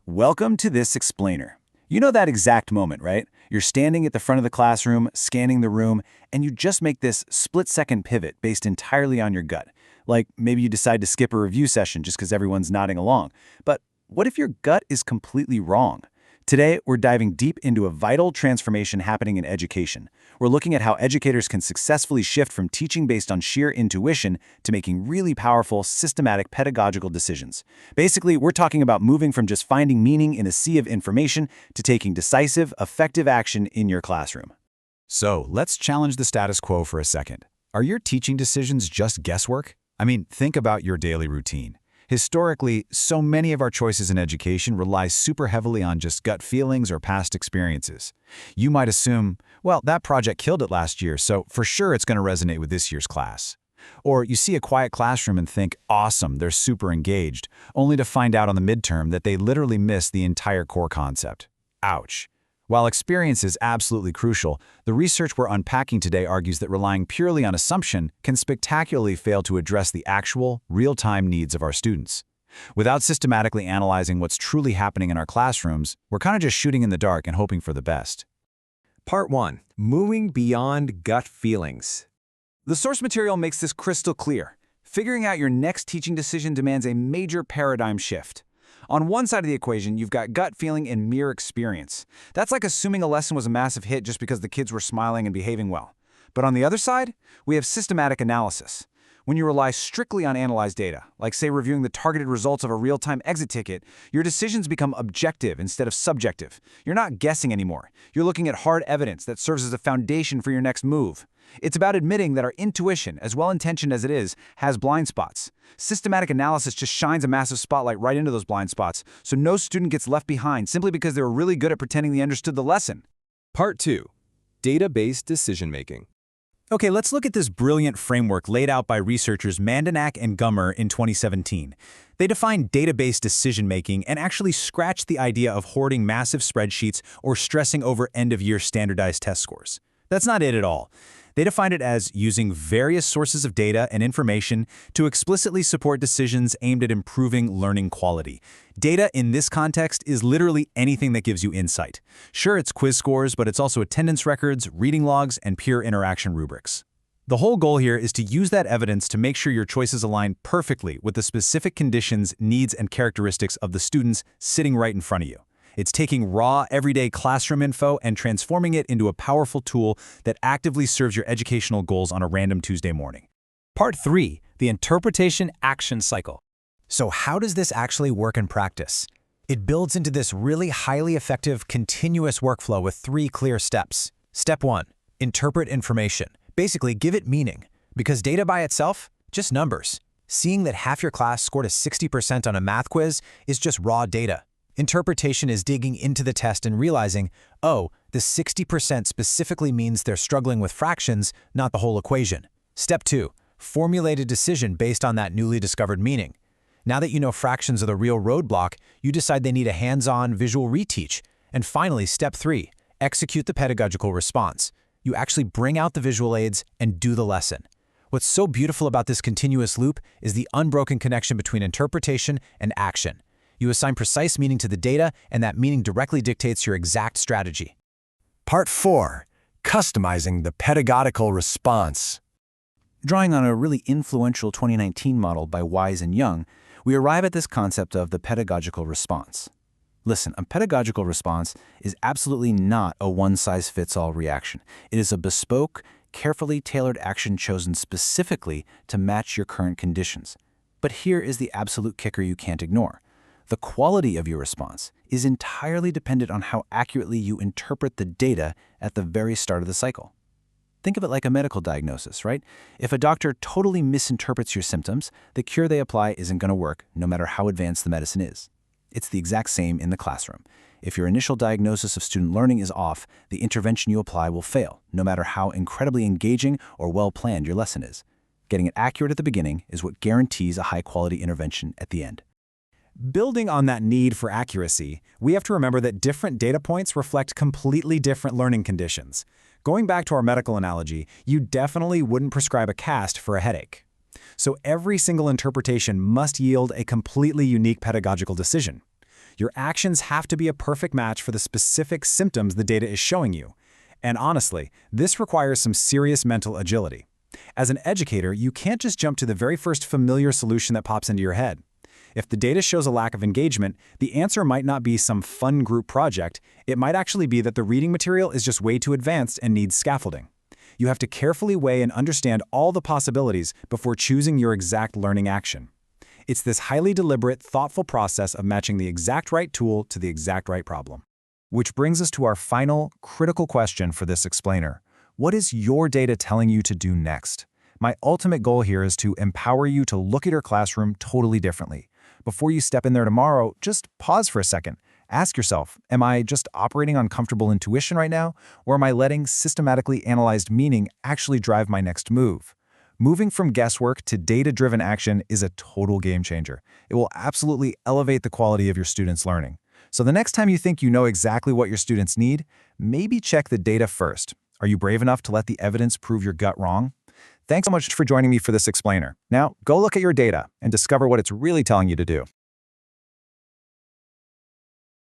Welcome to this explainer. You know that exact moment, right? You're standing at the front of the classroom, scanning the room, and you just make this split-second pivot based entirely on your gut. Like maybe you decide to skip a review session just because everyone's nodding along. But what if your gut is completely wrong? Today, we're diving deep into a vital transformation happening in education. We're looking at how educators can successfully shift from teaching based on sheer intuition to making really powerful, systematic pedagogical decisions. Basically, we're talking about moving from just finding meaning in a sea of information to taking decisive, effective action in your classroom. So, let's challenge the status quo for a second. Are your teaching decisions just guesswork? I mean, think about your daily routine. Historically, so many of our choices in education rely super heavily on just gut feelings or past experiences. You might assume, well, that project killed it last year, so for sure it's going to resonate with this year's class. Or you see a quiet classroom and think, awesome, they're super engaged, only to find out on the midterm that they literally missed the entire core concept. Ouch. While experience is absolutely crucial, the research we're unpacking today argues that relying purely on assumption can spectacularly fail to address the actual, real-time needs of our students. Without systematically analyzing what's truly happening in our classrooms, we're kind of just shooting in the dark and hoping for the best. Part 1. Moving beyond gut feelings. The source material makes this crystal clear. Figuring out your next teaching decision demands a major paradigm shift. On one side of the equation, you've got gut feeling and mere experience. That's like assuming a lesson was a massive hit just because the kids were smiling and behaving well. But on the other side, we have systematic analysis. When you rely strictly on analyzed data, like say reviewing the targeted results of a real-time exit ticket, your decisions become objective instead of subjective. You're not guessing anymore. You're looking at hard evidence that serves as a foundation for your next move. It's about admitting that our intuition, as well-intentioned as it is, has blind spots. Systematic analysis just shines a massive spotlight right into those blind spots, so no student gets left behind simply because they were really good at pretending they understood the lesson. Part 2. Data-based decision-making. Okay, let's look at this brilliant framework laid out by researchers Mandanak and Gummer in 2017. They defined data-based decision-making and actually scratched the idea of hoarding massive spreadsheets or stressing over end-of-year standardized test scores. That's not it at all. They defined it as using various sources of data and information to explicitly support decisions aimed at improving learning quality. Data in this context is literally anything that gives you insight. Sure, it's quiz scores, but it's also attendance records, reading logs, and peer interaction rubrics. The whole goal here is to use that evidence to make sure your choices align perfectly with the specific conditions, needs, and characteristics of the students sitting right in front of you. It's taking raw, everyday classroom info and transforming it into a powerful tool that actively serves your educational goals on a random Tuesday morning. Part 3. The interpretation action cycle. So how does this actually work in practice? It builds into this really highly effective, continuous workflow with 3 clear steps. Step 1. Interpret information. Basically, give it meaning. Because data by itself, just numbers. Seeing that half your class scored a 60% on a math quiz is just raw data. Interpretation is digging into the test and realizing, oh, the 60% specifically means they're struggling with fractions, not the whole equation. Step 2. Formulate a decision based on that newly discovered meaning. Now that you know fractions are the real roadblock, you decide they need a hands-on visual reteach. And finally, step 3. Execute the pedagogical response. You actually bring out the visual aids and do the lesson. What's so beautiful about this continuous loop is the unbroken connection between interpretation and action. You assign precise meaning to the data, and that meaning directly dictates your exact strategy. Part 4. Customizing the pedagogical response. Drawing on a really influential 2019 model by Wise and Young, we arrive at this concept of the pedagogical response. Listen, a pedagogical response is absolutely not a one-size-fits-all reaction. It is a bespoke, carefully tailored action chosen specifically to match your current conditions. But here is the absolute kicker you can't ignore. The quality of your response is entirely dependent on how accurately you interpret the data at the very start of the cycle. Think of it like a medical diagnosis, right? If a doctor totally misinterprets your symptoms, the cure they apply isn't going to work, no matter how advanced the medicine is. It's the exact same in the classroom. If your initial diagnosis of student learning is off, the intervention you apply will fail, no matter how incredibly engaging or well-planned your lesson is. Getting it accurate at the beginning is what guarantees a high-quality intervention at the end. Building on that need for accuracy, we have to remember that different data points reflect completely different learning conditions. Going back to our medical analogy, you definitely wouldn't prescribe a cast for a headache. So every single interpretation must yield a completely unique pedagogical decision. Your actions have to be a perfect match for the specific symptoms the data is showing you. And honestly, this requires some serious mental agility. As an educator, you can't just jump to the very first familiar solution that pops into your head. If the data shows a lack of engagement, the answer might not be some fun group project. It might actually be that the reading material is just way too advanced and needs scaffolding. You have to carefully weigh and understand all the possibilities before choosing your exact learning action. It's this highly deliberate, thoughtful process of matching the exact right tool to the exact right problem. Which brings us to our final, critical question for this explainer. What is your data telling you to do next? My ultimate goal here is to empower you to look at your classroom totally differently. Before you step in there tomorrow, just pause for a second. Ask yourself, am I just operating on comfortable intuition right now, or am I letting systematically analyzed meaning actually drive my next move? Moving from guesswork to data-driven action is a total game changer. It will absolutely elevate the quality of your students' learning. So the next time you think you know exactly what your students need, maybe check the data first. Are you brave enough to let the evidence prove your gut wrong? Thanks so much for joining me for this explainer. Now, go look at your data and discover what it's really telling you to do.